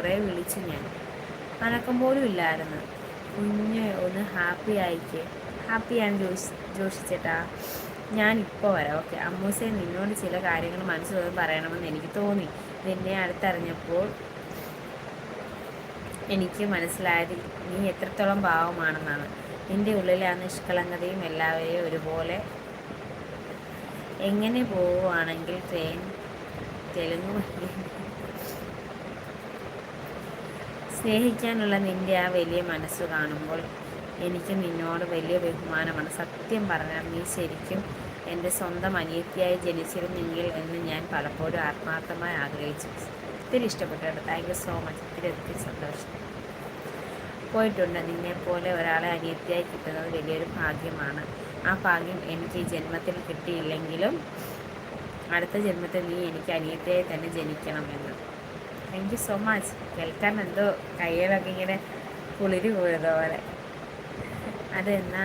കുറേ വിളിച്ചു ഞാൻ, അനക്കം പോലും ഇല്ലായിരുന്നു. കുഞ്ഞ് ഒന്ന് ഹാപ്പിയാണ് ജോഷി ചേട്ടാ, ഞാനിപ്പോൾ വരാം. ഓക്കെ അമ്മൂസേ, നിന്നോട് ചില കാര്യങ്ങൾ മനസ്സിൽ പറയണമെന്ന് എനിക്ക് തോന്നി. നിന്നെ അടുത്തറിഞ്ഞപ്പോൾ എനിക്ക് മനസ്സിലായത് നീ എത്രത്തോളം പാവമാണെന്നാണ്. നിൻ്റെ ഉള്ളിലെ ആ നിഷ്കളങ്കതയും എല്ലാവരെയും ഒരുപോലെ എങ്ങനെ പോവുകയാണെങ്കിൽ തെലുങ്ക് സ്നേഹിക്കാനുള്ള നിൻ്റെ ആ വലിയ മനസ്സ് കാണുമ്പോൾ എനിക്ക് നിന്നോട് വലിയ ബഹുമാനമാണ്. സത്യം പറഞ്ഞാൽ നീ ശരിക്കും എൻ്റെ സ്വന്തം അനിയത്തിയായി ജനിച്ചിരുന്നെങ്കിൽ എന്ന് ഞാൻ പലപ്പോഴും ആത്മാർത്ഥമായി ആഗ്രഹിച്ചു. ഒത്തിരി ഇഷ്ടപ്പെട്ടു കേട്ടോ. Thank you so much. ഒത്തിരി സന്തോഷം. പോയിട്ടുണ്ട്. നിന്നെപ്പോലെ ഒരാളെ അനിയത്തിയായി കിട്ടുന്നത് വലിയൊരു ഭാഗ്യമാണ്. ആ ഭാഗ്യം എനിക്ക് ഈ ജന്മത്തിൽ കിട്ടിയില്ലെങ്കിലും അടുത്ത ജന്മത്തിൽ നീ എനിക്ക് അനിയത്തിയായി തന്നെ ജനിക്കണമെന്ന്. Thank you so much. കേൾക്കാൻ എന്തോ കയ്യിലൊക്കെ ഇങ്ങനെ കുളിര് പോയതുപോലെ. അതെന്നാ